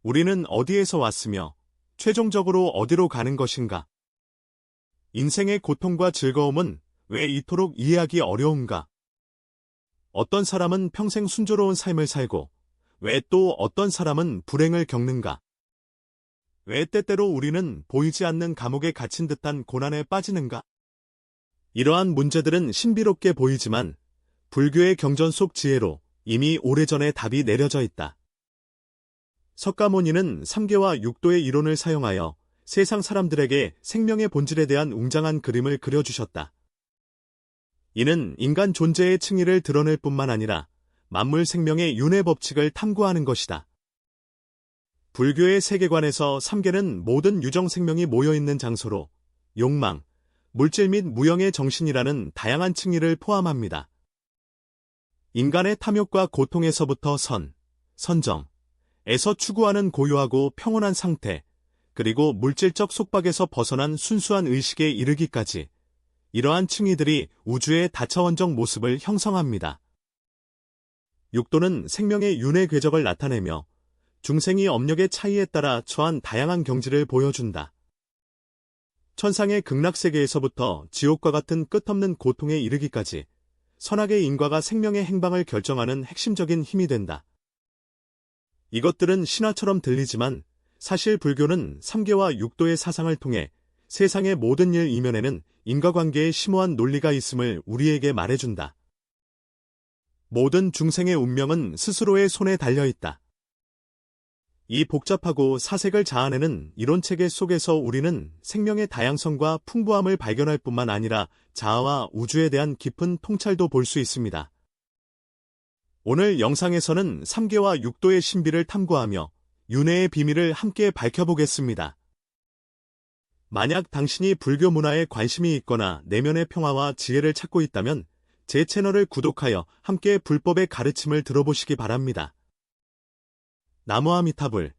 우리는 어디에서 왔으며 최종적으로 어디로 가는 것인가? 인생의 고통과 즐거움은 왜 이토록 이해하기 어려운가? 어떤 사람은 평생 순조로운 삶을 살고 왜 또 어떤 사람은 불행을 겪는가? 왜 때때로 우리는 보이지 않는 감옥에 갇힌 듯한 고난에 빠지는가? 이러한 문제들은 신비롭게 보이지만 불교의 경전 속 지혜로 이미 오래전에 답이 내려져 있다. 석가모니는 3계와 6도의 이론을 사용하여 세상 사람들에게 생명의 본질에 대한 웅장한 그림을 그려주셨다. 이는 인간 존재의 층위를 드러낼 뿐만 아니라 만물 생명의 윤회 법칙을 탐구하는 것이다. 불교의 세계관에서 3계는 모든 유정 생명이 모여있는 장소로 욕망, 물질 및 무형의 정신이라는 다양한 층위를 포함합니다. 인간의 탐욕과 고통에서부터 선정에서 추구하는 고요하고 평온한 상태, 그리고 물질적 속박에서 벗어난 순수한 의식에 이르기까지 이러한 층위들이 우주의 다차원적 모습을 형성합니다. 6도는 생명의 윤회 궤적을 나타내며 중생이 업력의 차이에 따라 처한 다양한 경지를 보여준다. 천상의 극락세계에서부터 지옥과 같은 끝없는 고통에 이르기까지 선악의 인과가 생명의 행방을 결정하는 핵심적인 힘이 된다. 이것들은 신화처럼 들리지만 사실 불교는 3계와 6도의 사상을 통해 세상의 모든 일 이면에는 인과관계의 심오한 논리가 있음을 우리에게 말해준다. 모든 중생의 운명은 스스로의 손에 달려있다. 이 복잡하고 사색을 자아내는 이론체계 속에서 우리는 생명의 다양성과 풍부함을 발견할 뿐만 아니라 자아와 우주에 대한 깊은 통찰도 볼 수 있습니다. 오늘 영상에서는 3계와 6도의 신비를 탐구하며 윤회의 비밀을 함께 밝혀보겠습니다. 만약 당신이 불교 문화에 관심이 있거나 내면의 평화와 지혜를 찾고 있다면 제 채널을 구독하여 함께 불법의 가르침을 들어보시기 바랍니다. 나무아미타불.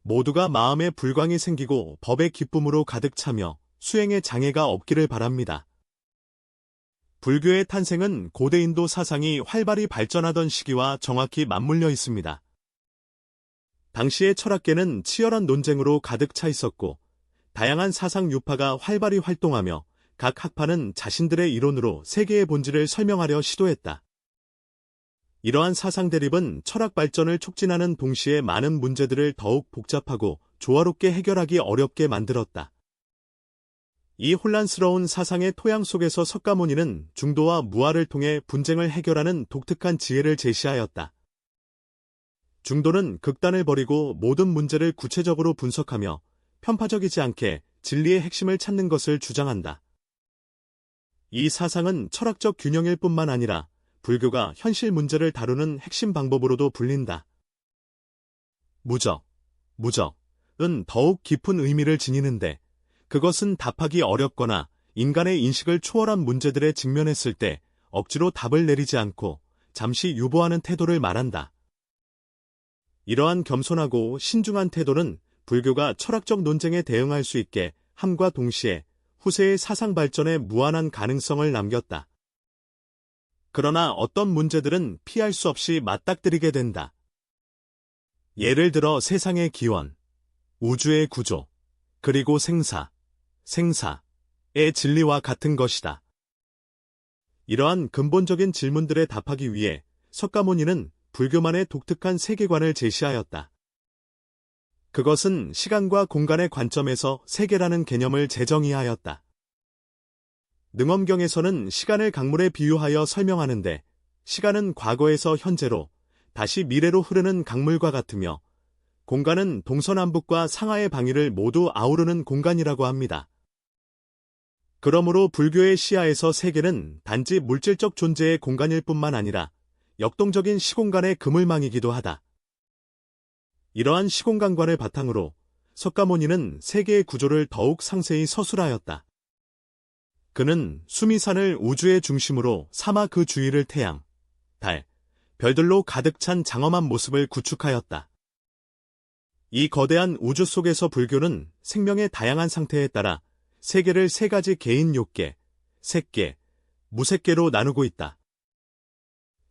모두가 마음에 불광이 생기고 법의 기쁨으로 가득 차며 수행에 장애가 없기를 바랍니다. 불교의 탄생은 고대 인도 사상이 활발히 발전하던 시기와 정확히 맞물려 있습니다. 당시의 철학계는 치열한 논쟁으로 가득 차 있었고 다양한 사상 유파가 활발히 활동하며 각 학파는 자신들의 이론으로 세계의 본질을 설명하려 시도했다. 이러한 사상 대립은 철학 발전을 촉진하는 동시에 많은 문제들을 더욱 복잡하고 조화롭게 해결하기 어렵게 만들었다. 이 혼란스러운 사상의 토양 속에서 석가모니는 중도와 무아를 통해 분쟁을 해결하는 독특한 지혜를 제시하였다. 중도는 극단을 버리고 모든 문제를 구체적으로 분석하며 편파적이지 않게 진리의 핵심을 찾는 것을 주장한다. 이 사상은 철학적 균형일 뿐만 아니라 불교가 현실 문제를 다루는 핵심 방법으로도 불린다. 무적은 더욱 깊은 의미를 지니는데 그것은 답하기 어렵거나 인간의 인식을 초월한 문제들에 직면했을 때 억지로 답을 내리지 않고 잠시 유보하는 태도를 말한다. 이러한 겸손하고 신중한 태도는 불교가 철학적 논쟁에 대응할 수 있게 함과 동시에 후세의 사상 발전에 무한한 가능성을 남겼다. 그러나 어떤 문제들은 피할 수 없이 맞닥뜨리게 된다. 예를 들어 세상의 기원, 우주의 구조, 그리고 생사의 진리와 같은 것이다. 이러한 근본적인 질문들에 답하기 위해 석가모니는 불교만의 독특한 세계관을 제시하였다. 그것은 시간과 공간의 관점에서 세계라는 개념을 재정의하였다. 능엄경에서는 시간을 강물에 비유하여 설명하는데 시간은 과거에서 현재로 다시 미래로 흐르는 강물과 같으며 공간은 동서남북과 상하의 방위를 모두 아우르는 공간이라고 합니다. 그러므로 불교의 시야에서 세계는 단지 물질적 존재의 공간일 뿐만 아니라 역동적인 시공간의 그물망이기도 하다. 이러한 시공간관을 바탕으로 석가모니는 세계의 구조를 더욱 상세히 서술하였다. 그는 수미산을 우주의 중심으로 삼아 그 주위를 태양, 달, 별들로 가득 찬 장엄한 모습을 구축하였다. 이 거대한 우주 속에서 불교는 생명의 다양한 상태에 따라 세계를 세 가지 개인 욕계, 색계, 무색계로 나누고 있다.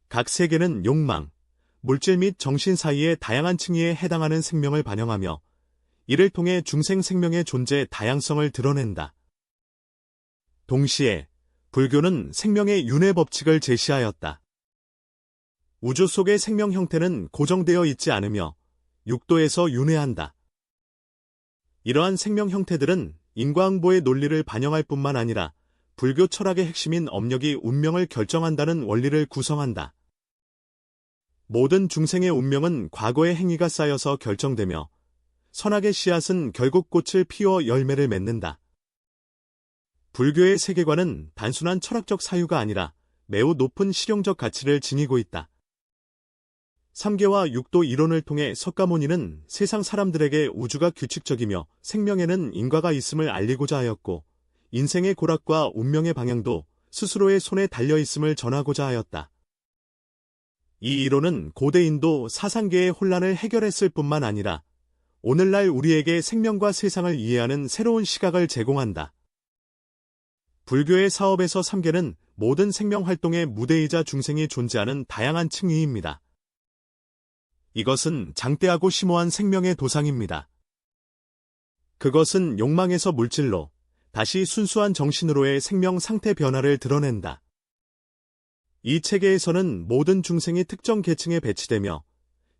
각 세계는 욕망, 물질 및 정신 사이의 다양한 층위에 해당하는 생명을 반영하며 이를 통해 중생 생명의 존재 다양성을 드러낸다. 동시에 불교는 생명의 윤회 법칙을 제시하였다. 우주 속의 생명 형태는 고정되어 있지 않으며 육도에서 윤회한다. 이러한 생명 형태들은 인과응보의 논리를 반영할 뿐만 아니라 불교 철학의 핵심인 업력이 운명을 결정한다는 원리를 구성한다. 모든 중생의 운명은 과거의 행위가 쌓여서 결정되며 선악의 씨앗은 결국 꽃을 피워 열매를 맺는다. 불교의 세계관은 단순한 철학적 사유가 아니라 매우 높은 실용적 가치를 지니고 있다. 삼계와 육도 이론을 통해 석가모니는 세상 사람들에게 우주가 규칙적이며 생명에는 인과가 있음을 알리고자 하였고 인생의 고락과 운명의 방향도 스스로의 손에 달려있음을 전하고자 하였다. 이 이론은 고대 인도 사상계의 혼란을 해결했을 뿐만 아니라 오늘날 우리에게 생명과 세상을 이해하는 새로운 시각을 제공한다. 불교의 사업에서 삼계는 모든 생명활동의 무대이자 중생이 존재하는 다양한 층위입니다. 이것은 장대하고 심오한 생명의 도상입니다. 그것은 욕망에서 물질로, 다시 순수한 정신으로의 생명 상태 변화를 드러낸다. 이 체계에서는 모든 중생이 특정 계층에 배치되며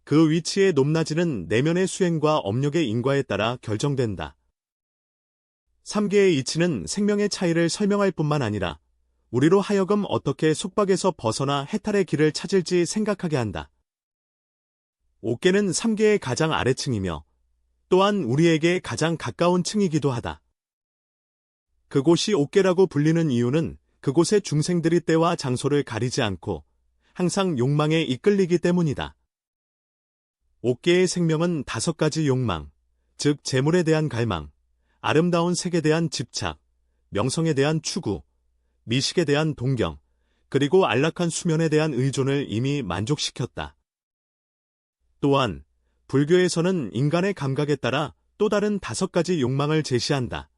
그 위치의 높낮이는 내면의 수행과 업력의 인과에 따라 결정된다. 3계의 이치는 생명의 차이를 설명할 뿐만 아니라 우리로 하여금 어떻게 속박에서 벗어나 해탈의 길을 찾을지 생각하게 한다. 5계는 3계의 가장 아래층이며 또한 우리에게 가장 가까운 층이기도 하다. 그곳이 5계라고 불리는 이유는 그곳의 중생들이 때와 장소를 가리지 않고 항상 욕망에 이끌리기 때문이다. 5계의 생명은 5가지 욕망, 즉 재물에 대한 갈망, 아름다운 색에 대한 집착, 명성에 대한 추구, 미식에 대한 동경, 그리고 안락한 수면에 대한 의존을 이미 만족시켰다. 또한 불교에서는 인간의 감각에 따라 또 다른 5가지 욕망을 제시한다.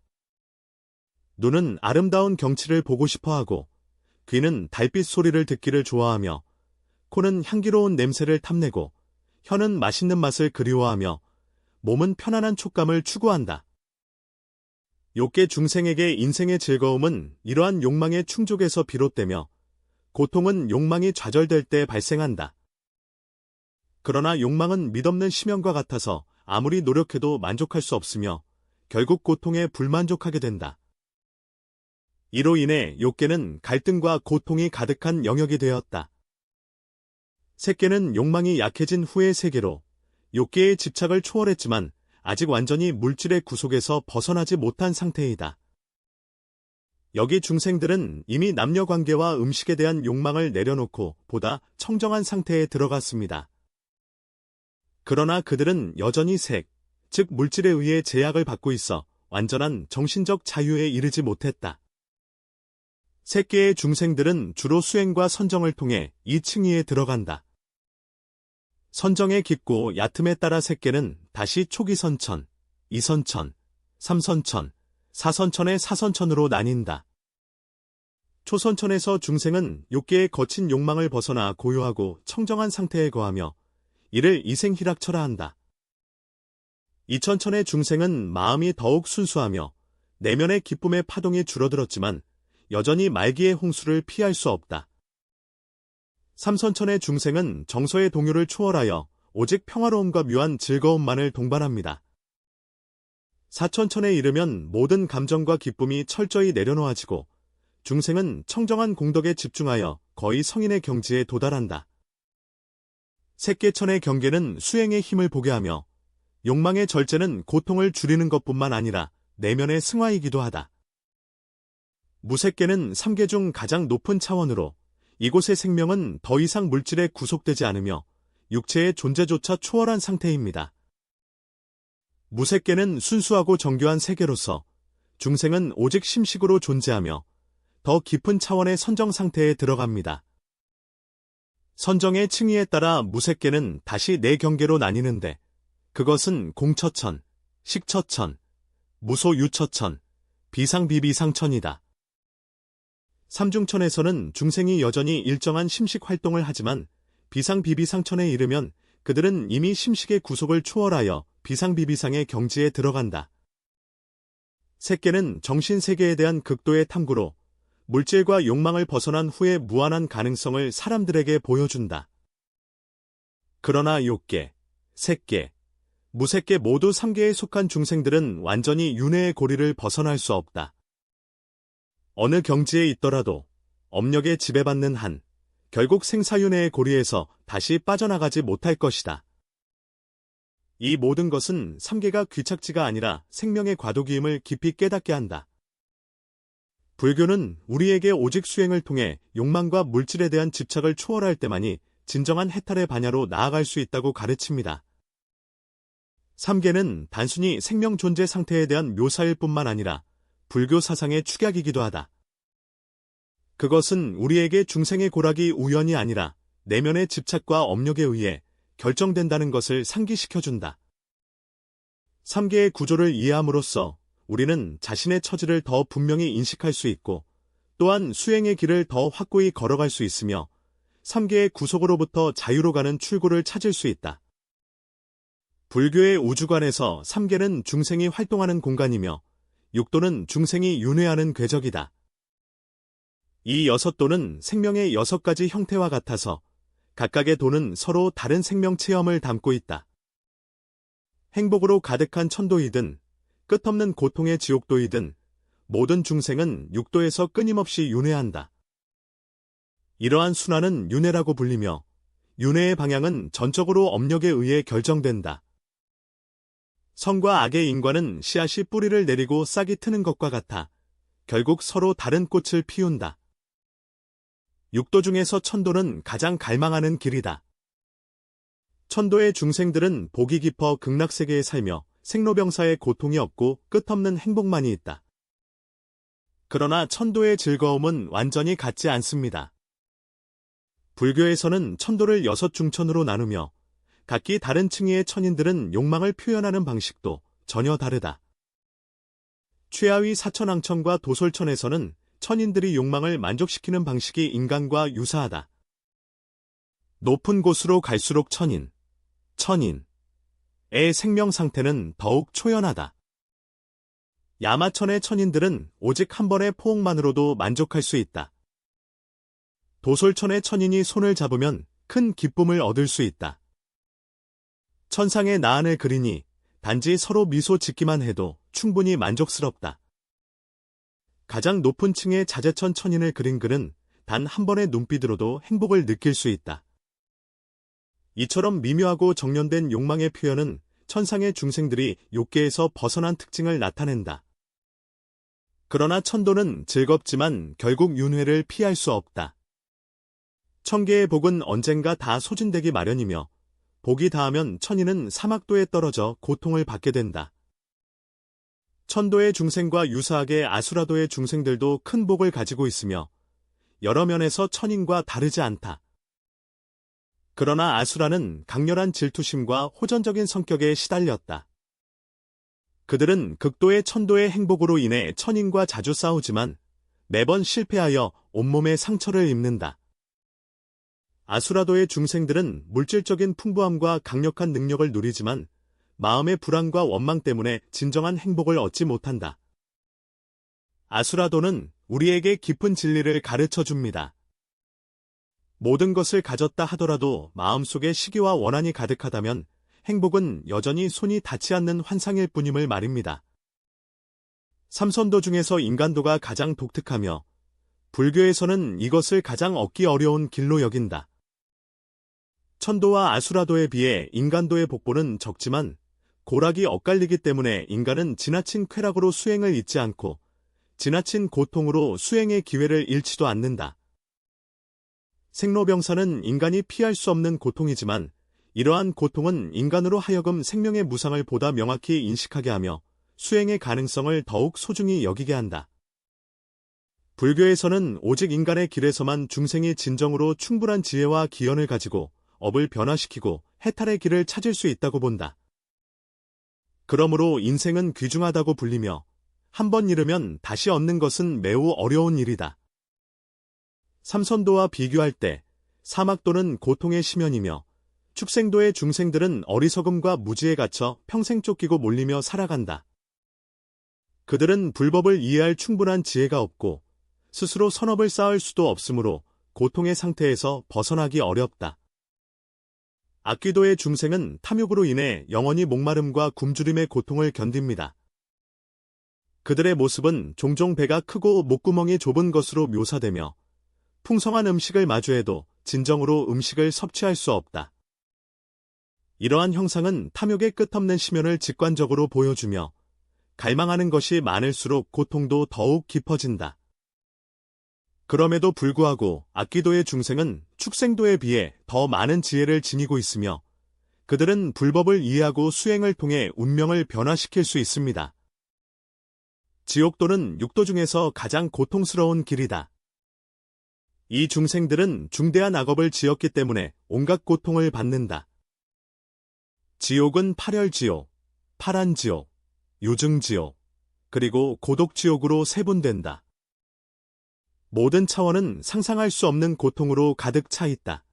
눈은 아름다운 경치를 보고 싶어하고, 귀는 달빛 소리를 듣기를 좋아하며, 코는 향기로운 냄새를 탐내고, 혀는 맛있는 맛을 그리워하며, 몸은 편안한 촉감을 추구한다. 6계 중생에게 인생의 즐거움은 이러한 욕망의 충족에서 비롯되며, 고통은 욕망이 좌절될 때 발생한다. 그러나 욕망은 mid없는 심연과 같아서 아무리 노력해도 만족할 수 없으며 결국 고통에 불만족하게 된다. 이로 인해 6계는 갈등과 고통이 가득한 영역이 되었다. 3계는 욕망이 약해진 후의 세계로 6계의 집착을 초월했지만 아직 완전히 물질의 구속에서 벗어나지 못한 상태이다. 여기 중생들은 이미 남녀관계와 음식에 대한 욕망을 내려놓고 보다 청정한 상태에 들어갔습니다. 그러나 그들은 여전히 색, 즉 물질에 의해 제약을 받고 있어 완전한 정신적 자유에 이르지 못했다. 3계의 중생들은 주로 수행과 선정을 통해 이 층위에 들어간다. 선정의 깊고 얕음에 따라 3계는 다시 초기 선천, 2선천, 3선천, 4선천의 4선천으로 나뉜다. 초선천에서 중생은 6계의 거친 욕망을 벗어나 고요하고 청정한 상태에 거하며 이를 이생희락철화한다. 2천천의 중생은 마음이 더욱 순수하며 내면의 기쁨의 파동이 줄어들었지만 여전히 말기의 홍수를 피할 수 없다. 3선천의 중생은 정서의 동요를 초월하여 오직 평화로움과 묘한 즐거움만을 동반합니다. 4천천에 이르면 모든 감정과 기쁨이 철저히 내려놓아지고 중생은 청정한 공덕에 집중하여 거의 성인의 경지에 도달한다. 3계천의 경계는 수행의 힘을 보게 하며 욕망의 절제는 고통을 줄이는 것뿐만 아니라 내면의 승화이기도 하다. 무색계는 3계 중 가장 높은 차원으로 이곳의 생명은 더 이상 물질에 구속되지 않으며 육체의 존재조차 초월한 상태입니다. 무색계는 순수하고 정교한 세계로서 중생은 오직 심식으로 존재하며 더 깊은 차원의 선정 상태에 들어갑니다. 선정의 층위에 따라 무색계는 다시 4경계로 나뉘는데 그것은 공처천, 식처천, 무소유처천, 비상비비상천이다. 삼중천에서는 중생이 여전히 일정한 심식 활동을 하지만 비상비비상천에 이르면 그들은 이미 심식의 구속을 초월하여 비상비비상의 경지에 들어간다. 색계는 정신세계에 대한 극도의 탐구로 물질과 욕망을 벗어난 후의 무한한 가능성을 사람들에게 보여준다. 그러나 욕계, 색계, 무색계 모두 3계에 속한 중생들은 완전히 윤회의 고리를 벗어날 수 없다. 어느 경지에 있더라도 업력에 지배받는 한 결국 생사윤회의 고리에서 다시 빠져나가지 못할 것이다. 이 모든 것은 3계가 귀착지가 아니라 생명의 과도기임을 깊이 깨닫게 한다. 불교는 우리에게 오직 수행을 통해 욕망과 물질에 대한 집착을 초월할 때만이 진정한 해탈의 반야로 나아갈 수 있다고 가르칩니다. 3계는 단순히 생명 존재 상태에 대한 묘사일 뿐만 아니라 불교 사상의 축약이기도 하다. 그것은 우리에게 중생의 고락이 우연이 아니라 내면의 집착과 업력에 의해 결정된다는 것을 상기시켜준다. 3계의 구조를 이해함으로써 우리는 자신의 처지를 더 분명히 인식할 수 있고 또한 수행의 길을 더 확고히 걸어갈 수 있으며 3계의 구속으로부터 자유로 가는 출구를 찾을 수 있다. 불교의 우주관에서 3계는 중생이 활동하는 공간이며 6도는 중생이 윤회하는 궤적이다. 이 6도는 생명의 6가지 형태와 같아서 각각의 도는 서로 다른 생명 체험을 담고 있다. 행복으로 가득한 천도이든 끝없는 고통의 지옥도이든 모든 중생은 6도에서 끊임없이 윤회한다. 이러한 순환은 윤회라고 불리며 윤회의 방향은 전적으로 업력에 의해 결정된다. 선과 악의 인과는 씨앗이 뿌리를 내리고 싹이 트는 것과 같아 결국 서로 다른 꽃을 피운다. 6도 중에서 천도는 가장 갈망하는 길이다. 천도의 중생들은 복이 깊어 극락세계에 살며 생로병사의 고통이 없고 끝없는 행복만이 있다. 그러나 천도의 즐거움은 완전히 같지 않습니다. 불교에서는 천도를 6중천으로 나누며 각기 다른 층위의 천인들은 욕망을 표현하는 방식도 전혀 다르다. 최하위 사천왕천과 도솔천에서는 천인들이 욕망을 만족시키는 방식이 인간과 유사하다. 높은 곳으로 갈수록 천인의 생명 상태는 더욱 초연하다. 야마천의 천인들은 오직 한 번의 포옹만으로도 만족할 수 있다. 도솔천의 천인이 손을 잡으면 큰 기쁨을 얻을 수 있다. 천상의 나안을 그리니 단지 서로 미소 짓기만 해도 충분히 만족스럽다. 가장 높은 층의 자재천 천인을 그린 글은 단 한 번의 눈빛으로도 행복을 느낄 수 있다. 이처럼 미묘하고 정련된 욕망의 표현은 천상의 중생들이 욕계에서 벗어난 특징을 나타낸다. 그러나 천도는 즐겁지만 결국 윤회를 피할 수 없다. 천계의 복은 언젠가 다 소진되기 마련이며 복이 다하면 천인은 사막도에 떨어져 고통을 받게 된다. 천도의 중생과 유사하게 아수라도의 중생들도 큰 복을 가지고 있으며 여러 면에서 천인과 다르지 않다. 그러나 아수라는 강렬한 질투심과 호전적인 성격에 시달렸다. 그들은 극도의 천도의 행복으로 인해 천인과 자주 싸우지만 매번 실패하여 온몸에 상처를 입는다. 아수라도의 중생들은 물질적인 풍부함과 강력한 능력을 누리지만 마음의 불안과 원망 때문에 진정한 행복을 얻지 못한다. 아수라도는 우리에게 깊은 진리를 가르쳐 줍니다. 모든 것을 가졌다 하더라도 마음속에 시기와 원한이 가득하다면 행복은 여전히 손이 닿지 않는 환상일 뿐임을 말입니다. 삼선도 중에서 인간도가 가장 독특하며 불교에서는 이것을 가장 얻기 어려운 길로 여긴다. 천도와 아수라도에 비해 인간도의 복보는 적지만 고락이 엇갈리기 때문에 인간은 지나친 쾌락으로 수행을 잊지 않고 지나친 고통으로 수행의 기회를 잃지도 않는다. 생로병사는 인간이 피할 수 없는 고통이지만 이러한 고통은 인간으로 하여금 생명의 무상을 보다 명확히 인식하게 하며 수행의 가능성을 더욱 소중히 여기게 한다. 불교에서는 오직 인간의 길에서만 중생이 진정으로 충분한 지혜와 기연을 가지고 업을 변화시키고 해탈의 길을 찾을 수 있다고 본다. 그러므로 인생은 귀중하다고 불리며 한 번 잃으면 다시 얻는 것은 매우 어려운 일이다. 삼선도와 비교할 때 사막도는 고통의 심연이며 축생도의 중생들은 어리석음과 무지에 갇혀 평생 쫓기고 몰리며 살아간다. 그들은 불법을 이해할 충분한 지혜가 없고 스스로 선업을 쌓을 수도 없으므로 고통의 상태에서 벗어나기 어렵다. 악귀도의 중생은 탐욕으로 인해 영원히 목마름과 굶주림의 고통을 견딥니다. 그들의 모습은 종종 배가 크고 목구멍이 좁은 것으로 묘사되며 풍성한 음식을 마주해도 진정으로 음식을 섭취할 수 없다. 이러한 형상은 탐욕의 끝없는 심연을 직관적으로 보여주며 갈망하는 것이 많을수록 고통도 더욱 깊어진다. 그럼에도 불구하고 악귀도의 중생은 축생도에 비해 더 많은 지혜를 지니고 있으며 그들은 불법을 이해하고 수행을 통해 운명을 변화시킬 수 있습니다. 지옥도는 육도 중에서 가장 고통스러운 길이다. 이 중생들은 중대한 악업을 지었기 때문에 온갖 고통을 받는다. 지옥은 파멸지옥, 파란지옥, 요증지옥, 그리고 고독지옥으로 세분된다. 모든 차원은 상상할 수 없는 고통으로 가득 차 있다.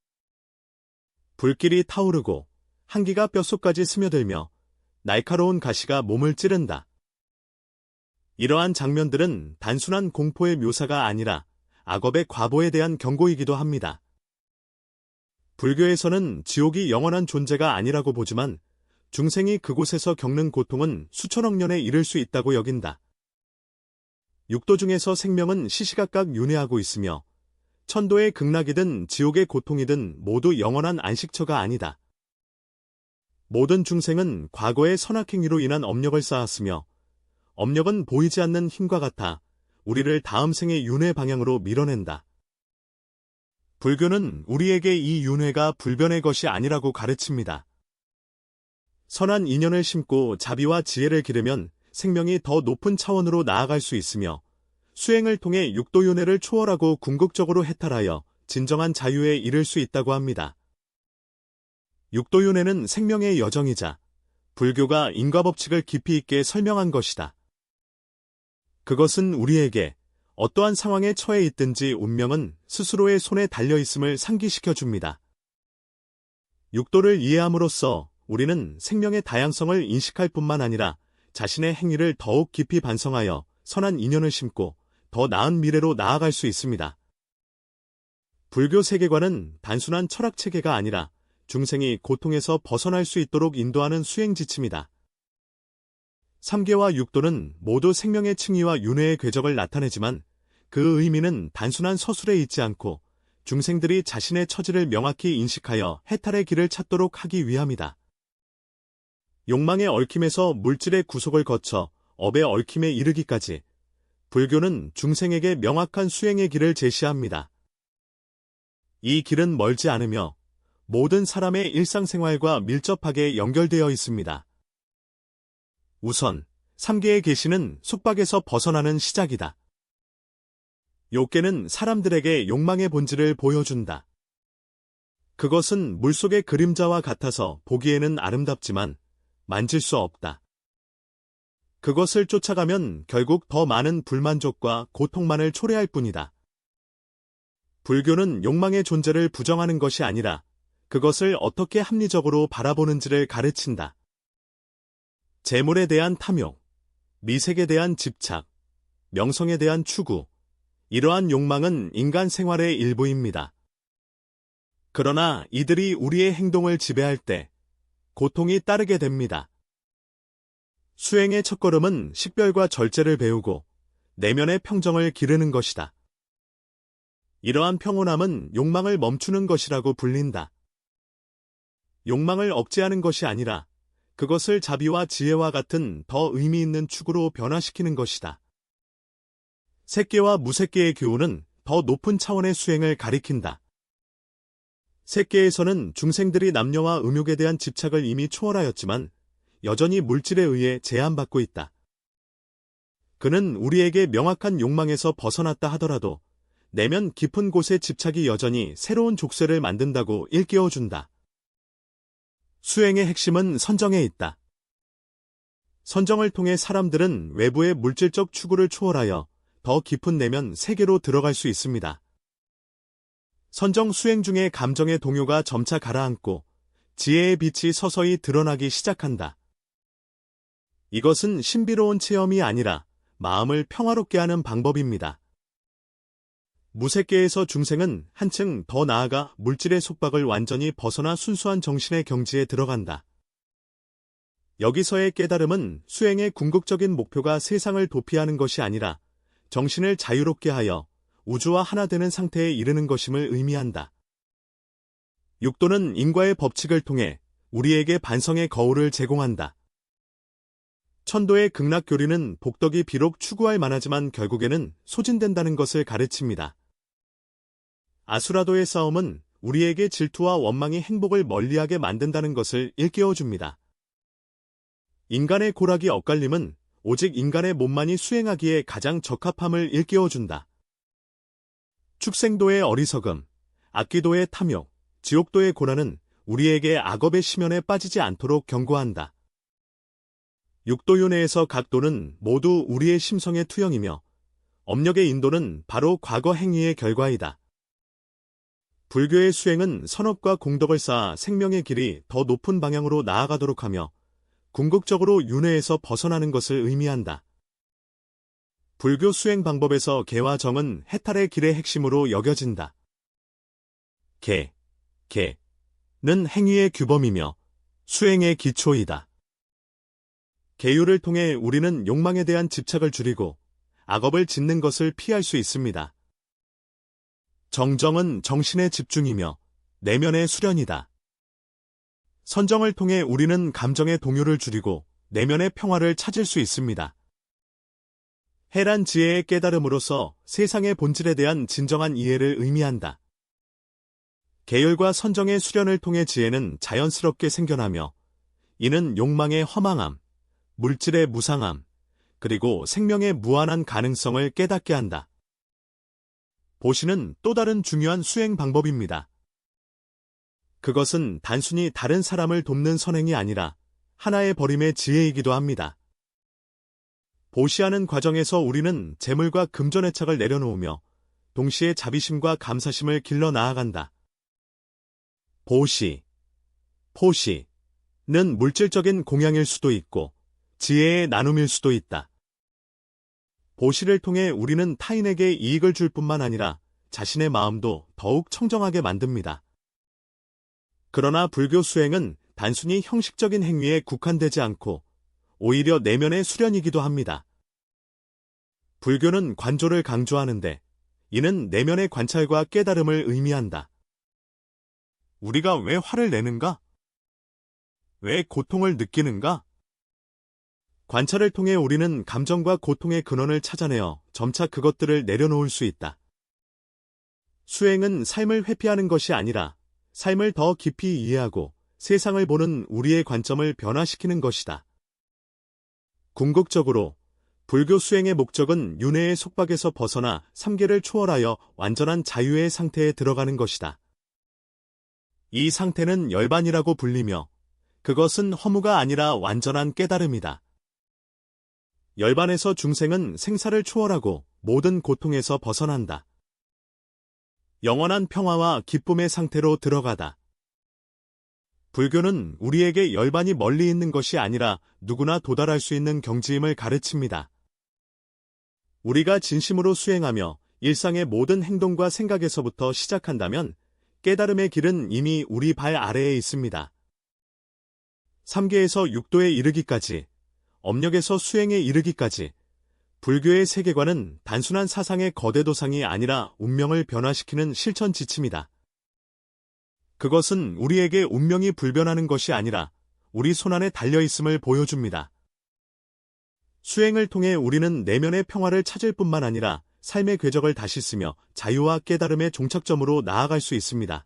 불길이 타오르고 한기가 뼛속까지 스며들며 날카로운 가시가 몸을 찌른다. 이러한 장면들은 단순한 공포의 묘사가 아니라 악업의 과보에 대한 경고이기도 합니다. 불교에서는 지옥이 영원한 존재가 아니라고 보지만 중생이 그곳에서 겪는 고통은 수천억 년에 이를 수 있다고 여긴다. 육도 중에서 생명은 시시각각 윤회하고 있으며 천도의 극락이든 지옥의 고통이든 모두 영원한 안식처가 아니다. 모든 중생은 과거의 선악행위로 인한 업력을 쌓았으며 업력은 보이지 않는 힘과 같아 우리를 다음 생의 윤회 방향으로 밀어낸다. 불교는 우리에게 이 윤회가 불변의 것이 아니라고 가르칩니다. 선한 인연을 심고 자비와 지혜를 기르면 생명이 더 높은 차원으로 나아갈 수 있으며 수행을 통해 육도윤회를 초월하고 궁극적으로 해탈하여 진정한 자유에 이를 수 있다고 합니다. 육도윤회는 생명의 여정이자 불교가 인과법칙을 깊이 있게 설명한 것이다. 그것은 우리에게 어떠한 상황에 처해 있든지 운명은 스스로의 손에 달려있음을 상기시켜 줍니다. 육도를 이해함으로써 우리는 생명의 다양성을 인식할 뿐만 아니라 자신의 행위를 더욱 깊이 반성하여 선한 인연을 심고 더 나은 미래로 나아갈 수 있습니다. 불교 세계관은 단순한 철학 체계가 아니라 중생이 고통에서 벗어날 수 있도록 인도하는 수행 지침이다. 3계와 6도는 모두 생명의 층위와 윤회의 궤적을 나타내지만 그 의미는 단순한 서술에 있지 않고 중생들이 자신의 처지를 명확히 인식하여 해탈의 길을 찾도록 하기 위함이다. 욕망의 얽힘에서 물질의 구속을 거쳐 업의 얽힘에 이르기까지 불교는 중생에게 명확한 수행의 길을 제시합니다. 이 길은 멀지 않으며 모든 사람의 일상생활과 밀접하게 연결되어 있습니다. 우선 3계의 계시는 속박에서 벗어나는 시작이다. 욕계는 사람들에게 욕망의 본질을 보여준다. 그것은 물속의 그림자와 같아서 보기에는 아름답지만 만질 수 없다. 그것을 쫓아가면 결국 더 많은 불만족과 고통만을 초래할 뿐이다. 불교는 욕망의 존재를 부정하는 것이 아니라 그것을 어떻게 합리적으로 바라보는지를 가르친다. 재물에 대한 탐욕, 미색에 대한 집착, 명성에 대한 추구, 이러한 욕망은 인간 생활의 일부입니다. 그러나 이들이 우리의 행동을 지배할 때 고통이 따르게 됩니다. 수행의 첫걸음은 식별과 절제를 배우고 내면의 평정을 기르는 것이다. 이러한 평온함은 욕망을 멈추는 것이라고 불린다. 욕망을 억제하는 것이 아니라 그것을 자비와 지혜와 같은 더 의미 있는 축으로 변화시키는 것이다. 색계와 무색계의 교훈은 더 높은 차원의 수행을 가리킨다. 색계에서는 중생들이 남녀와 음욕에 대한 집착을 이미 초월하였지만 여전히 물질에 의해 제한받고 있다. 그는 우리에게 명확한 욕망에서 벗어났다 하더라도 내면 깊은 곳의 집착이 여전히 새로운 족쇄를 만든다고 일깨워준다. 수행의 핵심은 선정에 있다. 선정을 통해 사람들은 외부의 물질적 추구를 초월하여 더 깊은 내면 세계로 들어갈 수 있습니다. 선정 수행 중에 감정의 동요가 점차 가라앉고 지혜의 빛이 서서히 드러나기 시작한다. 이것은 신비로운 체험이 아니라 마음을 평화롭게 하는 방법입니다. 무색계에서 중생은 한층 더 나아가 물질의 속박을 완전히 벗어나 순수한 정신의 경지에 들어간다. 여기서의 깨달음은 수행의 궁극적인 목표가 세상을 도피하는 것이 아니라 정신을 자유롭게 하여 우주와 하나 되는 상태에 이르는 것임을 의미한다. 육도는 인과의 법칙을 통해 우리에게 반성의 거울을 제공한다. 천도의 극락교리는 복덕이 비록 추구할 만하지만 결국에는 소진된다는 것을 가르칩니다. 아수라도의 싸움은 우리에게 질투와 원망이 행복을 멀리하게 만든다는 것을 일깨워줍니다. 인간의 고락이 엇갈림은 오직 인간의 몸만이 수행하기에 가장 적합함을 일깨워준다. 축생도의 어리석음, 악기도의 탐욕, 지옥도의 고난은 우리에게 악업의 심연에 빠지지 않도록 경고한다. 육도윤회에서 각 도는 모두 우리의 심성의 투영이며 업력의 인도는 바로 과거 행위의 결과이다. 불교의 수행은 선업과 공덕을 쌓아 생명의 길이 더 높은 방향으로 나아가도록 하며 궁극적으로 윤회에서 벗어나는 것을 의미한다. 불교 수행 방법에서 개와 정은 해탈의 길의 핵심으로 여겨진다. 개는 행위의 규범이며 수행의 기초이다. 계율을 통해 우리는 욕망에 대한 집착을 줄이고 악업을 짓는 것을 피할 수 있습니다. 정정은 정신의 집중이며 내면의 수련이다. 선정을 통해 우리는 감정의 동요를 줄이고 내면의 평화를 찾을 수 있습니다. 해란 지혜의 깨달음으로써 세상의 본질에 대한 진정한 이해를 의미한다. 계율과 선정의 수련을 통해 지혜는 자연스럽게 생겨나며 이는 욕망의 허망함, 물질의 무상함, 그리고 생명의 무한한 가능성을 깨닫게 한다. 보시는 또 다른 중요한 수행 방법입니다. 그것은 단순히 다른 사람을 돕는 선행이 아니라 하나의 버림의 지혜이기도 합니다. 보시하는 과정에서 우리는 재물과 금전의 착을 내려놓으며 동시에 자비심과 감사심을 길러 나아간다. 포시는 물질적인 공양일 수도 있고 지혜의 나눔일 수도 있다. 보시를 통해 우리는 타인에게 이익을 줄 뿐만 아니라 자신의 마음도 더욱 청정하게 만듭니다. 그러나 불교 수행은 단순히 형식적인 행위에 국한되지 않고 오히려 내면의 수련이기도 합니다. 불교는 관조를 강조하는데 이는 내면의 관찰과 깨달음을 의미한다. 우리가 왜 화를 내는가? 왜 고통을 느끼는가? 관찰을 통해 우리는 감정과 고통의 근원을 찾아내어 점차 그것들을 내려놓을 수 있다. 수행은 삶을 회피하는 것이 아니라 삶을 더 깊이 이해하고 세상을 보는 우리의 관점을 변화시키는 것이다. 궁극적으로 불교 수행의 목적은 윤회의 속박에서 벗어나 삼계를 초월하여 완전한 자유의 상태에 들어가는 것이다. 이 상태는 열반이라고 불리며 그것은 허무가 아니라 완전한 깨달음이다. 열반에서 중생은 생사를 초월하고 모든 고통에서 벗어난다. 영원한 평화와 기쁨의 상태로 들어가다. 불교는 우리에게 열반이 멀리 있는 것이 아니라 누구나 도달할 수 있는 경지임을 가르칩니다. 우리가 진심으로 수행하며 일상의 모든 행동과 생각에서부터 시작한다면 깨달음의 길은 이미 우리 발 아래에 있습니다. 3계에서 6도에 이르기까지, 업력에서 수행에 이르기까지 불교의 세계관은 단순한 사상의 거대 도상이 아니라 운명을 변화시키는 실천 지침이다. 그것은 우리에게 운명이 불변하는 것이 아니라 우리 손안에 달려있음을 보여줍니다. 수행을 통해 우리는 내면의 평화를 찾을 뿐만 아니라 삶의 궤적을 다시 쓰며 자유와 깨달음의 종착점으로 나아갈 수 있습니다.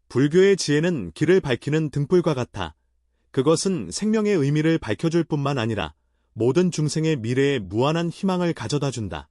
불교의 지혜는 길을 밝히는 등불과 같아 그것은 생명의 의미를 밝혀줄 뿐만 아니라 모든 중생의 미래에 무한한 희망을 가져다 준다.